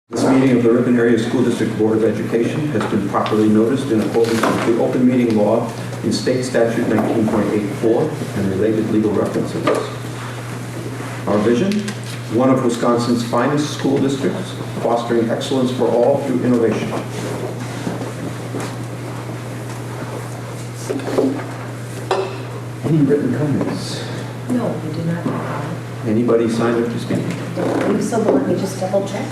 This meeting of the Ripon Area School District Board of Education has been properly noticed in accordance with the open meeting law in State Statute 19.84 and related legal references. Our vision, one of Wisconsin's finest school districts, fostering excellence for all through innovation. Any written comments? No, we do not. Anybody signed up to speak? Don't believe so, but let me just double check.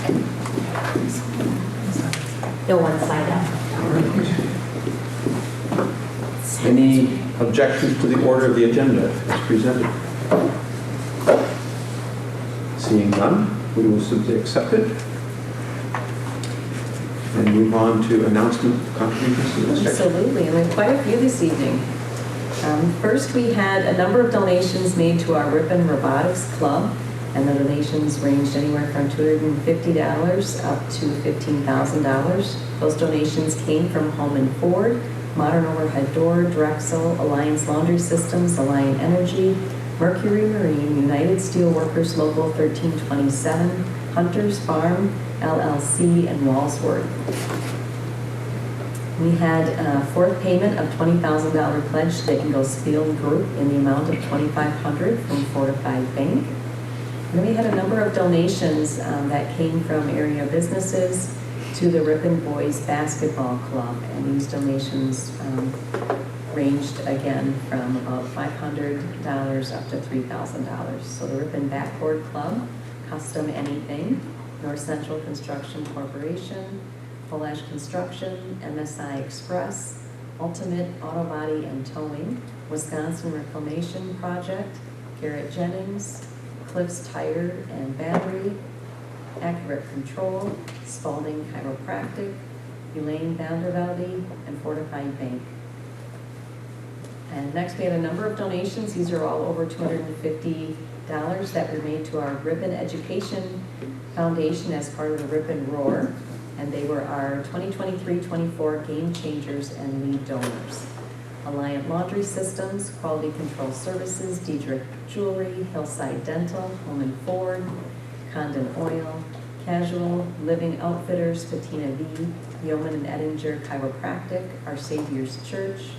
No one signed up. Any objections to the order of the agenda as presented? Seeing none, we will simply accept it and move on to announcement contributions to the district. Absolutely, and we have quite a few this evening. First, we had a number of donations made to our Ripon Robotics Club, and the donations ranged anywhere from $250 up to $15,000. Those donations came from Home and Ford, Modern Overhead Door, Drexel, Alliance Laundry Systems, Alliant Energy, Mercury Marine, United Steelworkers Local 1327, Hunters Farm, LLC, and Walsworth. We had a fourth payment of $20,000 pledge to the Ingalls Field Group in the amount of $2,500 from Fortified Bank. And we had a number of donations that came from area businesses to the Ripon Boys Basketball Club, and these donations ranged again from about $500 up to $3,000. So the Ripon Backboard Club, Custom Anything, North Central Construction Corporation, Falash Construction, MSI Express, Ultimate Auto Body and Towing, Wisconsin Reclamation Project, Garrett Jennings, Cliffs Tire and Battery, Accurate Control, Spalding Chiropractic, Elaine Vandervelde, and Fortified Bank. And next we had a number of donations. These are all over $250 that were made to our Ripon Education Foundation as part of the Ripon Roar. And they were our 2023-24 Game Changers and lead donors. Alliant Laundry Systems, Quality Control Services, Diedrich Jewelry, Hillside Dental, Home and Ford, Condon Oil, Casual, Living Outfitters, Patina V, Yeoman and Edinger Chiropractic, Our Savior's Church,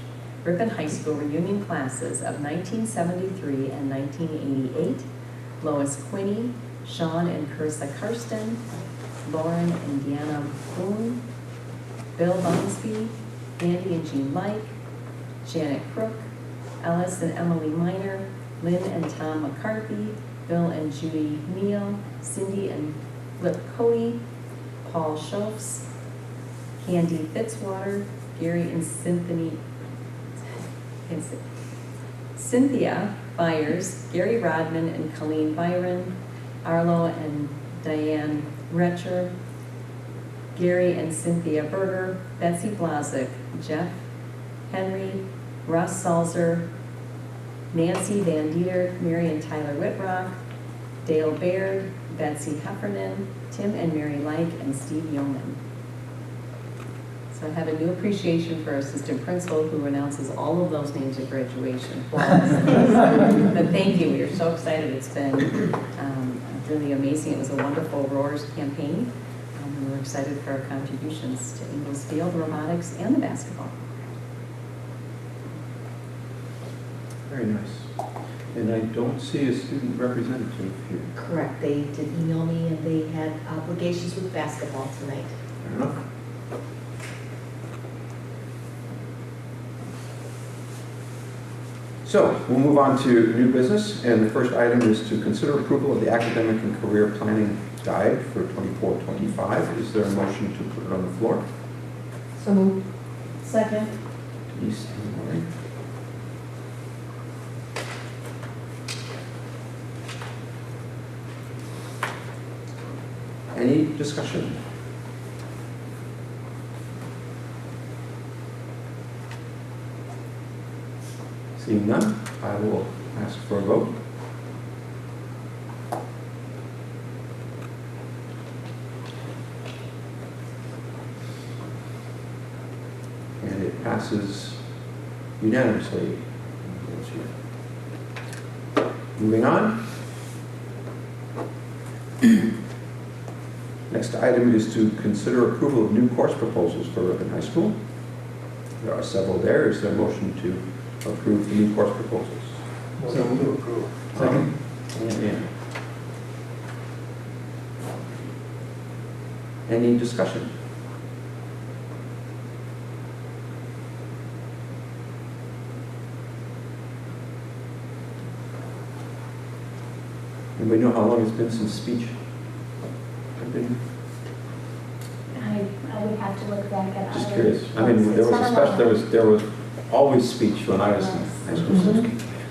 Ripon High School reunion classes of 1973 and 1988, Lois Quinney, Sean and Carissa Karsten, Lauren and Deanna Boone, Bill Bunsby, Andy and Jean Mike, Janet Crook, Alice and Emily Miner, Lynn and Tom McCarthy, Bill and Judy Neal, Cindy and Flip Cody, Paul Schultz, Candy Fitzwater, Gary and Cynthia Byers, Gary Rodman and Colleen Byron, Arlo and Diane Retcher, Gary and Cynthia Berger, Betsy Blazik, Jeff Henry, Russ Salzer, Nancy Van Dieter, Mary and Tyler Whitrock, Dale Baird, Betsy Heffernan, Tim and Mary Like, and Steve Yeoman. So I have a new appreciation for our assistant principal who announces all of those names at graduation. But thank you, we are so excited. It's been really amazing. It was a wonderful Roars campaign. And we're excited for our contributions to Ingalls Field, robotics, and the basketball. Very nice. And I don't see a student representative here. Correct, they did email me and they had obligations with basketball tonight. Fair enough. So we'll move on to new business, and the first item is to consider approval of the academic and career planning guide for 24-25. Is there a motion to put it on the floor? So moved. Second. Denise and Lori. Any discussion? Seeing none, I will ask for a vote. And it passes unanimously. Moving on. Next item is to consider approval of new course proposals for Ripon High School. There are several there. Is there a motion to approve the new course proposals? Motion to approve. Second. And any discussion? Anybody know how long it's been since speech? I would have to look back at. Just other curious. I mean, books. there It's was been a especially, while. there was always speech when I was in high school.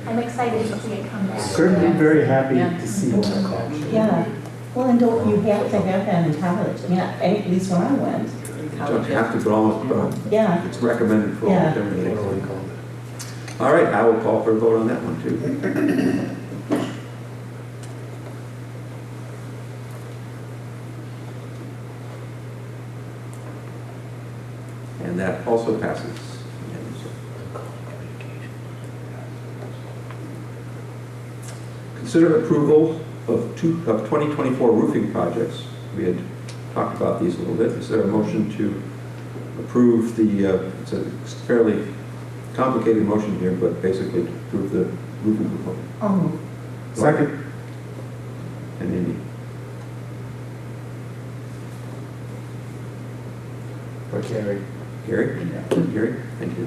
I'm excited to see it come back. Certainly very happy Yeah. to see that. Yeah, well, and don't you have to have that in college? I mean, at least when I went. You don't have to, but almost, Yeah, it's recommended for all Yeah. different things. All right, I will call for a vote on that one too. And that also passes. Consider approval of 2024 roofing projects. We had talked about these a little bit. Is there a motion to approve the, it's a fairly complicated motion here, but basically to approve the roofing proposal? Second. And Amy? For Carrie. Gary? Gary, thank you.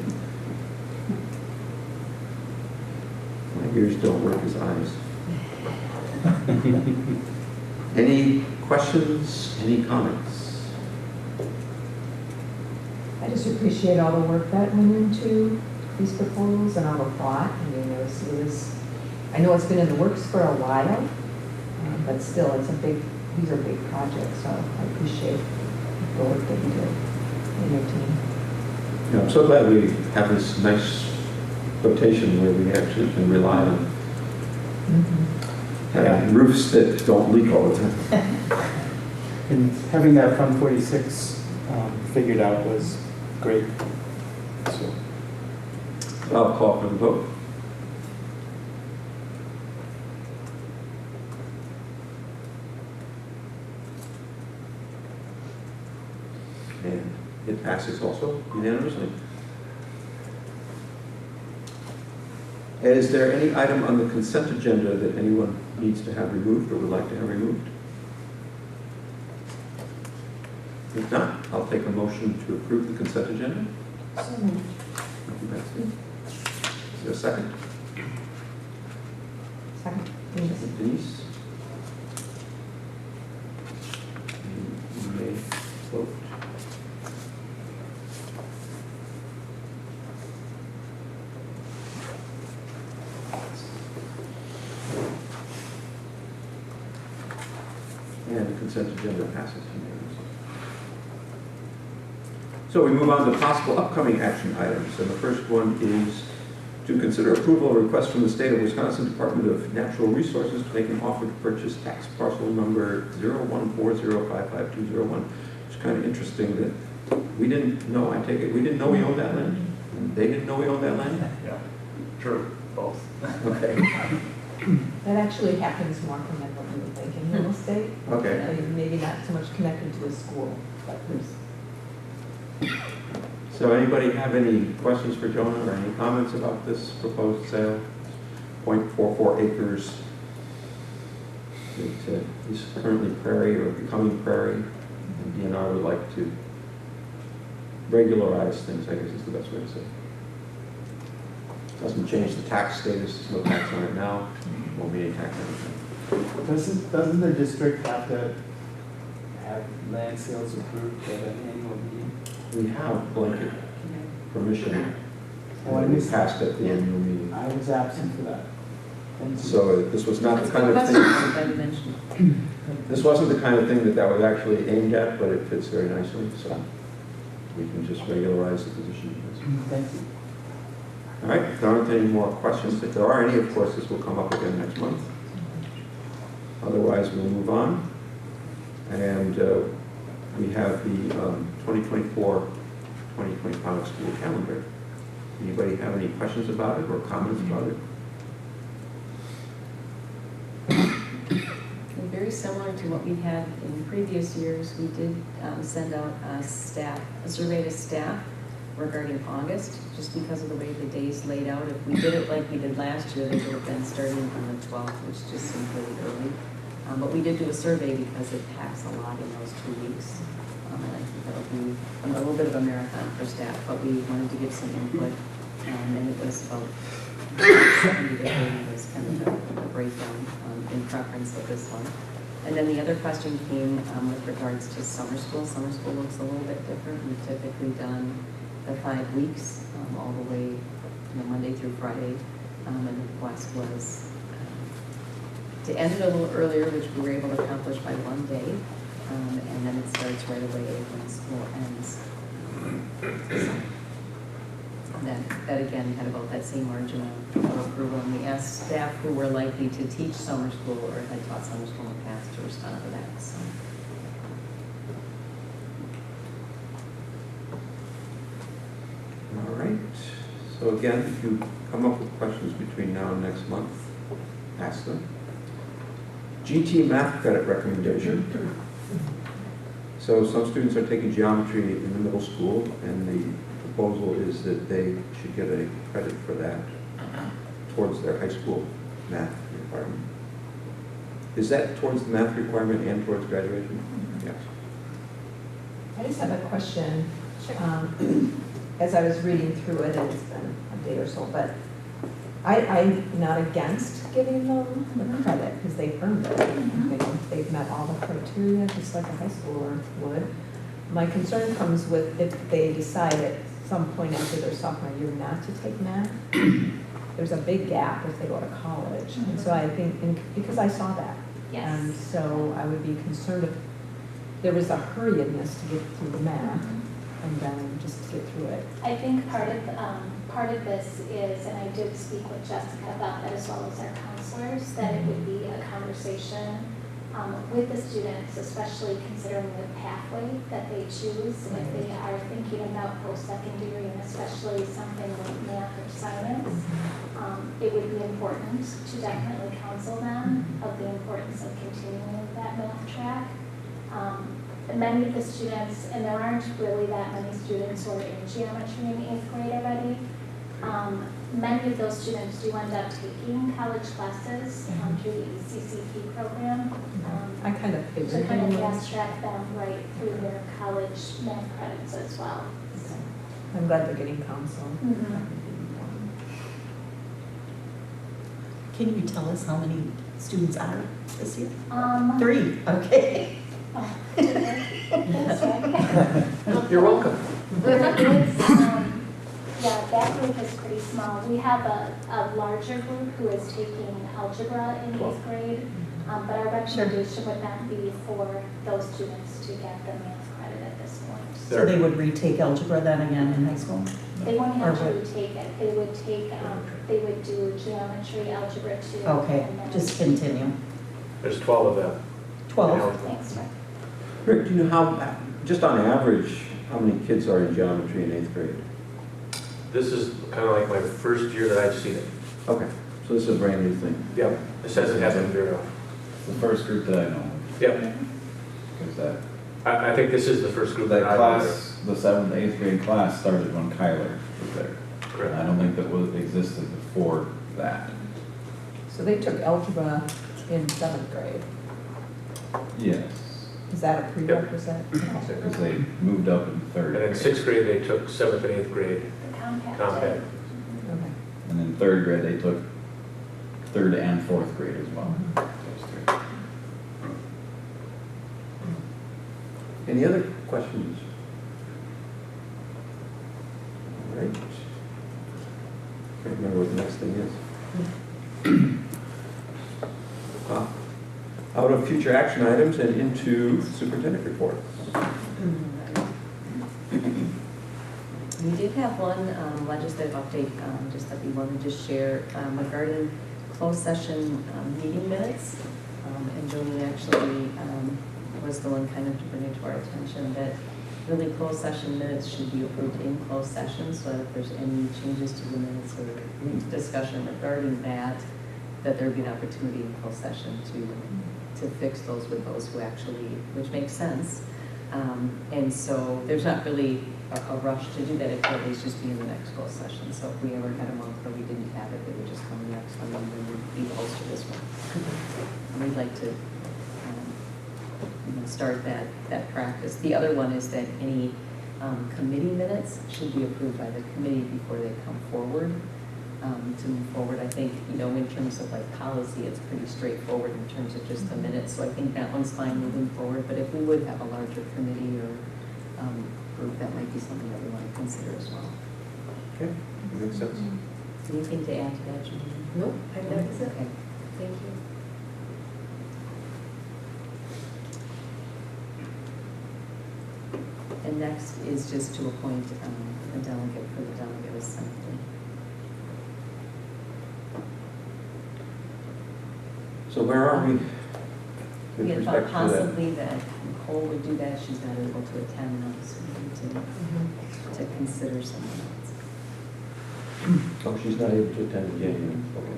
My ears don't work as eyes. Any questions, any comments? I just appreciate all the work that went into these proposals and all the thought. I mean, I know it's been in the works for a while, but still, these are big projects, so I appreciate the work that you did in your team. Yeah, I'm so glad we have this nice rotation where we actually can rely on having roofs that don't leak all the time. And having that Fund 46 figured out was great. So, I'll call for the vote. And it passes also unanimously. Is there any item on the consent agenda that anyone needs to have removed or would like to have removed? If not, I'll take a motion to approve the consent agenda. So moved. Thank you, Betsy. Is there a second? Second, please. Denise? You may vote. And the consent agenda passes unanimously. So we move on to possible upcoming action items. And the first one is to consider approval of a request from the State of Wisconsin Department of Natural Resources to make an offer to purchase tax parcel number 014055201. It's kind of interesting that we didn't know, I take it, we didn't know we owned that land? And they didn't know we owned that land? Yeah, true, both. Okay, That actually happens more often than what you would think in real estate. okay. I mean, maybe not so much connected to a school, but there's. So anybody have any questions for Jonah or any comments about this proposed sale? 0.44 acres. It is currently prairie or becoming prairie. And DNR would like to regularize things, I guess is the best way to say it. Doesn't change the tax status, there's no tax on it now, won't be any tax on it. doesn't the district have to have land sales approved at an annual meeting? We have blanket permission, Oh, I and we missed passed at the annual meeting. I was absent for that. Thank you. So this was not the kind of That's thing, that you mentioned. this wasn't the kind of thing that was actually aimed at, but it fits very nicely, so we can just regularize the position. Thank you. All right, if there aren't any more questions. If there are any, of course, this will come up again next month. Otherwise, we'll move on. And we have the 2024-2025 school calendar. Anybody have any questions about it or comments about it? Very very similar to what we had in previous years. We did send out a survey to staff regarding August, just because of the way the days laid out. If we did it like we did last year, they would have been starting on the 12th, which just seemed really early. But we did do a survey because it packs a lot in those 2 weeks. And I think that'll be a little bit of a marathon for staff, but we wanted to give some input. And it was about 70 to 80 was kind of the breakdown in preference of this one. And then the other question came with regards to summer school. Summer school looks a little bit different. We've typically done the 5 weeks all the way, Monday through Friday. And the request was to end it a little earlier, which we were able to accomplish by 1 day. And then it starts right away when school ends. And that again had about that same margin of approval. And we asked staff who were likely to teach summer school or had taught summer school in the past to respond to that. So. All right. So again, if you come up with questions between now and next month, ask them. GT math credit recommendation. So some students are taking geometry in the middle school, and the proposal is that they should get a credit for that towards their high school math requirement. Is that towards the math requirement and towards graduation? Yes. I just have a question. As I was reading through it, and it's been a day or so, but I'm not against giving them the credit because they've earned it. They've met all the criteria just like a high schooler would. My concern comes with if they decide at some point after their sophomore year not to take math, there's a big gap if they go to college. And so I think, because I saw that. Yes. And so I would be concerned if there was a hurriedness to get through the math and then just to get through it. I think part of this is, and I did speak with Jessica about that as well as our counselors, that it would be a conversation with the students, especially considering the pathway that they choose. If they are thinking about post-secondary and especially something like math or science, it would be important to definitely counsel them of the importance of continuing with that math track. Many of the students, and there aren't really that many students who are in geometry in 8th grade already, many of those students do end up taking college classes through the ECCP program. I kind of figured. To kind of fast track them right through their college math credits as well. Okay. I'm glad they're getting counsel. Can you tell us how many students are this year? 3, okay. Oh, that's right. You're welcome. Yeah, that group is pretty small. We have a larger group who is taking algebra in 8th grade, but our recommendation would not be for those students to get the math credit at this point. So they would retake algebra then again in high school? They wouldn't have to Or retake it. They would take, they would do geometry, algebra 2. Okay, and then- just continue. There's 12 of them. 12? Thanks, Rick. Rick, do you know how, just on average, how many kids are in geometry in 8th grade? This is kind of like my first year that I've seen it. Okay, so this is a brand new thing. Yeah, it says it hasn't very often. The first group that I know, Yeah, because that I think this is the first group that I class, the 7th, 8th grade class started when Kyler was there. Correct. And I don't think that was existed before that. So they took algebra in 7th grade. Yes, Is that a prerequisite? because they moved up in 3rd And in grade. 6th grade, they took 7th and 8th grade The compact. compact. Okay. And in 3rd grade, they took 3rd and 4th grade as well. Those three. Any other questions? All right. Can't remember what the next thing is. Out of future action items and into superintendent reports. We did have one legislative update just that we wanted to share regarding closed session meeting minutes. And Jolene actually was the one kind of to bring it to our attention that really closed session minutes should be approved in closed session, so that if there's any changes to the minutes or discussion regarding that, that there would be an opportunity in closed session to to fix those with those who actually, which makes sense. And so there's not really a rush to do that. It could at least just be in the next closed session. So if we ever had a month where we didn't have it, it would just come the next one and then we'd be close to this one. And we'd like to start that practice. The other one is that any committee minutes should be approved by the committee before they come forward. To move forward, I think, in terms of like policy, it's pretty straightforward in terms of just the minutes. So I think that one's fine moving forward. But if we would have a larger committee or group, that might be something that we want to consider as well. Okay, makes sense. Anything to add to that, Julie? Nope, I think that's it. Okay. Thank you. And next is just to appoint a delegate for the delegate assembly. So where are we? We with had thought respect to that? possibly that Nicole would do that. She's not able to attend now, so we need to consider someone else. Oh, she's not able to attend again. Okay.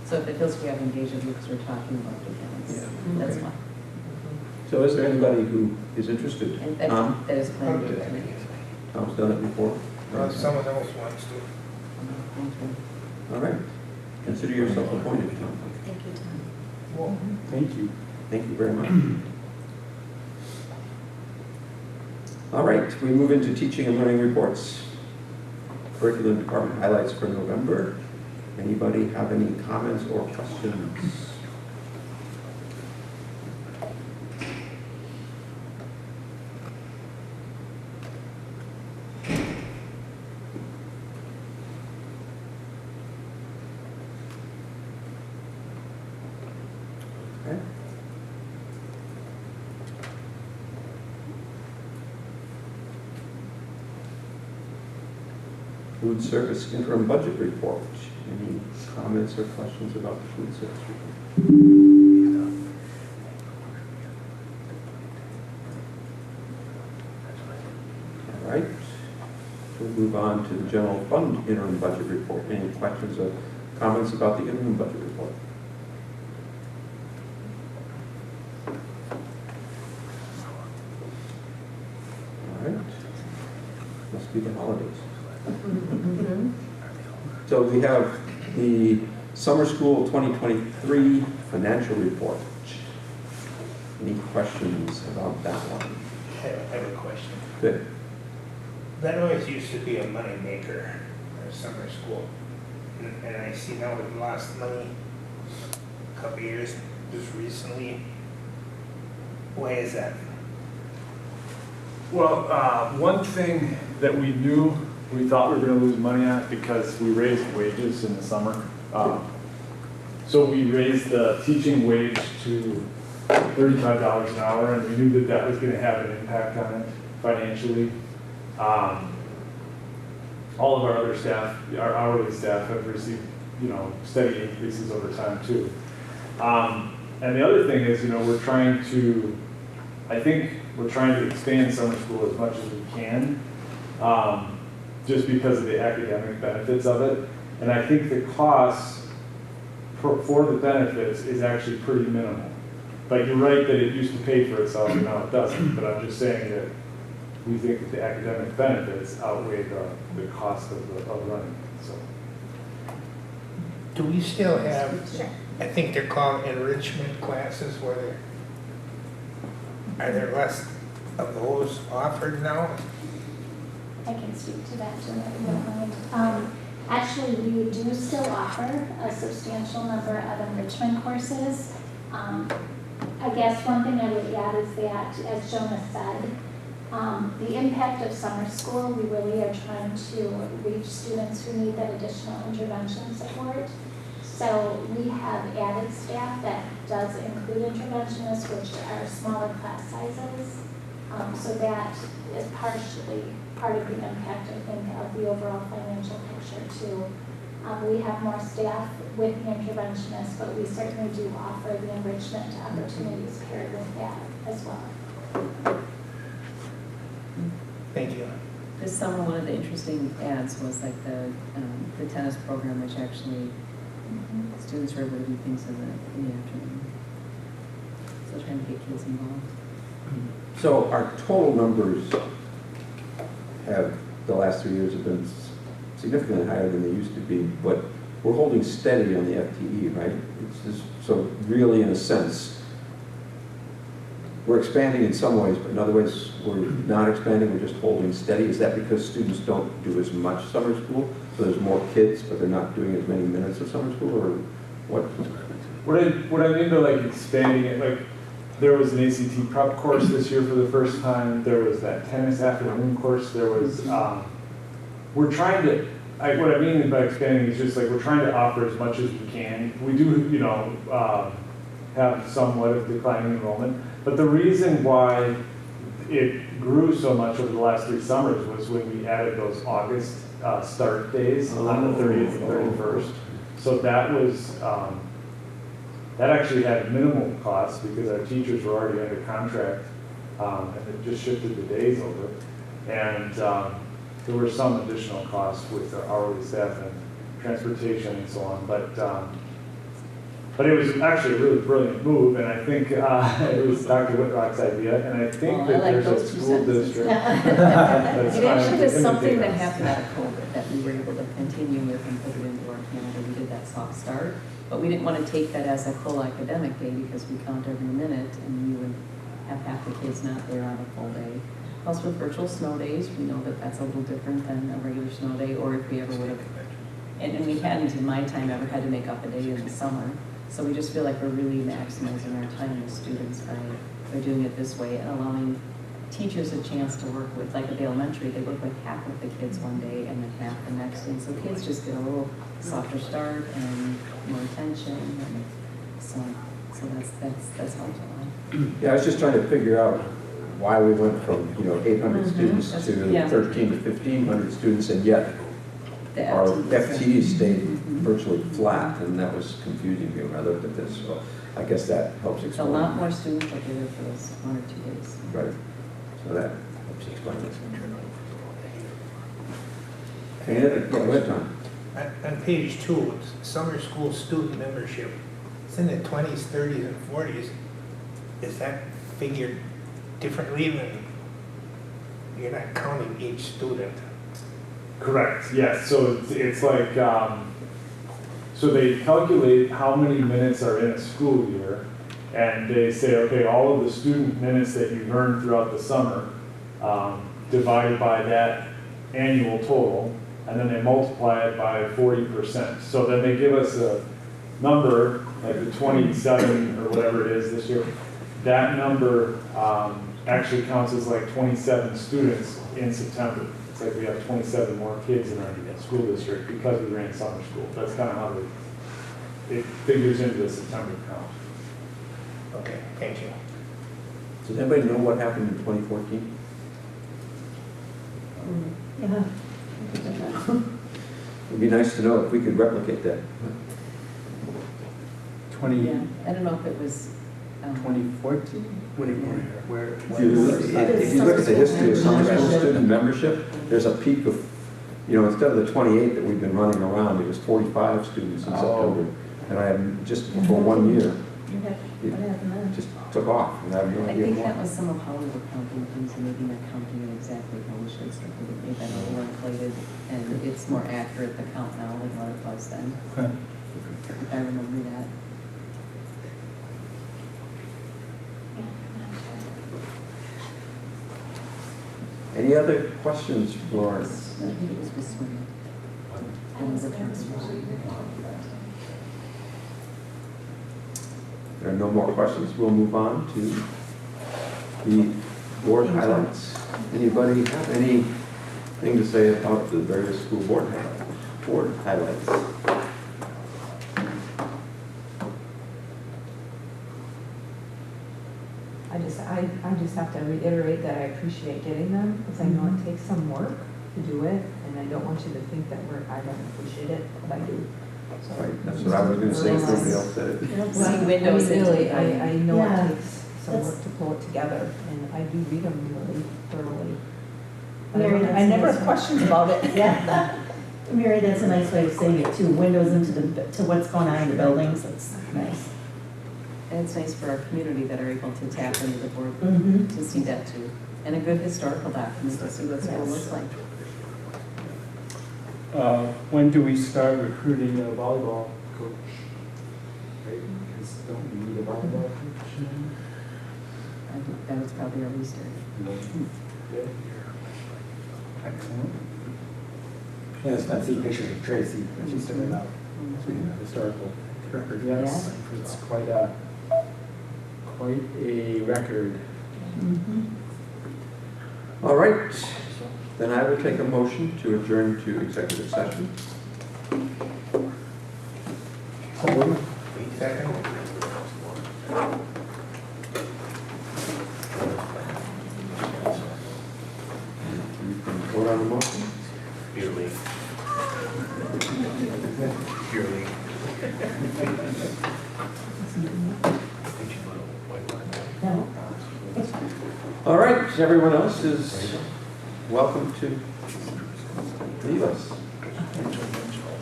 So if it feels we have engaged with you because we're talking about it, that's Okay. fine. So is there anybody who is interested? And that is planned to do. Tom's done it before. Someone else wants to. All right. Consider yourself appointed, Tom. Thank you, Tom. Well, Thank you. Thank you very much. All right, we move into teaching and learning reports. Curriculum department highlights for November. Anybody have any comments or questions? Okay. Food service interim budget report. Any comments or questions about the food service report? All right. We'll move on to the general fund interim budget report. Any questions or comments about the interim budget report? All right. Must be the holidays. So we have the summer school 2023 financial report. Any questions about that one? I have a question. Good. That always used to be a money maker, our summer school. And I see now we've lost money a couple of years, just recently. Why is that? Well, one thing that we knew we thought we were going to lose money at because we raised wages in the summer. So we raised the teaching wage to $35 an hour, and we knew that that was going to have an impact on it financially. All of our other staff, our hourly staff, have received, steady increases over time too. And the other thing is, we're trying to expand summer school as much as we can, just because of the academic benefits of it. And I think the cost for the benefits is actually pretty minimal. But you're right that it used to pay for itself and now it doesn't. But I'm just saying that we think that the academic benefits outweigh the cost of running it. So. Do we still have, I think they're called enrichment classes, are there less of those offered now? I can speak to that, Jim, if you don't mind. Actually, we do still offer a substantial number of enrichment courses. I guess one thing I would add is that, as Jonah said, the impact of summer school, we really are trying to reach students who need that additional intervention support. So we have added staff that does include interventionists, which are smaller class sizes. So that is partially part of the impact, I think, of the overall financial picture too. We have more staff with the interventionists, but we certainly do offer the enrichment opportunities paired with that as well. Thank you. This summer, one of the interesting ads was like the tennis program, which actually students were able to do things in the afternoon. kids involved. So our total numbers have, the last 3 years have been significantly higher than they used to be, but we're holding steady on the FTE, right? It's just, so really, in a sense, we're expanding in some ways, but in other ways, we're not expanding, we're just holding steady. Is that because students don't do as much summer school, so there's more kids, but they're not doing as many minutes of summer school, or what? What I mean by like expanding it, like there was an ACT prep course this year for the first time. There was that tennis afternoon course. There was, we're trying to, what I mean by expanding is just like we're trying to offer as much as we can. We do, you know, have somewhat of declining enrollment, but the reason why it grew so much over the last 3 summers was when we added those August start days on the 30th and 31st. So that was, that actually had minimal costs because our teachers were already under contract, and it just shifted the days over. And there were some additional costs with our hourly staff and transportation and so on. But it was actually a really brilliant move, and I think it was Dr. Whitrock's idea, and I think Well, that I like there's a those two school sentences. district. that's It trying actually to was something imitate that us. happened out of COVID that we were able to continue with and put it into our calendar. We did that soft start, but we didn't want to take that as a full academic day because we count every minute and you would have half the kids not there on a full day. Plus with virtual snow days, we know that that's a little different than a regular snow day, or if we ever would have, and we hadn't in my time ever had to make up a day in the summer. So we just feel like we're really maximizing our time with students by doing it this way and allowing teachers a chance to work with, like at the elementary, they work with half of the kids one day and then half the next. And so kids just get a little softer start and more attention. And so that's helped a lot. Yeah, I was just trying to figure out why we went from, 800 students That's- to yeah. 13 to 1,500 students, and yet The our FTEs. FTE stayed virtually flat, and that was confusing me when I looked at this. So I guess that helps It's a explain. lot more students that are there for those 1 or 2 days. Right. So that helps explain this. Any other, yeah, go ahead, Tom. On page 2, it's summer school student membership. It's in the 20s, 30s, and 40s. Is that figured differently than, you're not counting each student? Correct, yes, so it's like, so they calculate how many minutes are in a school year, and they say, okay, all of the student minutes that you've earned throughout the summer, divided by that annual total, and then they multiply it by 40%. So then they give us a number, like the 27 or whatever it is this year. That number actually counts as like 27 students in September. It's like we have 27 more kids in our school district because we ran summer school. That's kind of how it figures into the September count. Okay, thank you. Does anybody know what happened in 2014? Yeah. It'd be nice to know if we could replicate that. Yeah, I don't know if it was, 2014? Where? If you look at the history of summer school student membership, there's a peak of, instead of the 28 that we've been running around, it was 45 students in September. And I had just for 1 year, What happened then? just took off, and I have no I idea think why. that was some of how we were counting things and maybe not counting it exactly how we should. So we made that a little inflated and it's more accurate, the count now than what it was then. Okay. If I remember that. Yeah, I'm not sure. Any other questions for I think it was with swimming. And was it There are no more questions. We'll move on to the board highlights. Anybody have anything to say about the various school board highlights? I just have to reiterate that I appreciate getting them, because I know it takes some work to do it, and I don't want you to think that I don't appreciate it, but I do. So- Right, that's what I was going to say, if nobody else said it. Well, See windows I mean, into really, the building. I know Yeah. it takes some That's- work to pull it together, and I do read them really thoroughly. But Mary, that's I never nice. have questions about it. Yeah. Mary, that's a nice way of saying it too, windows into to what's going on in the buildings, it's nice. And it's nice for our community that are able to tap into the board Mhm. to see that too. And a good historical document to see what school looks like. When do we start recruiting a volleyball coach? Right, because don't we need a volleyball coach now? I think that was probably our restart. Good. Excellent. Yes, I've seen pictures of Tracy, when she's doing that historical record. Yes, it's quite a record. All right, then I will take a motion to adjourn to executive session. Second. You can vote on the motion. Purely. Purely. No. All right, everyone else is welcome to leave us.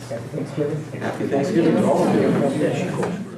Happy Thanksgiving. Happy Thanksgiving to all of you.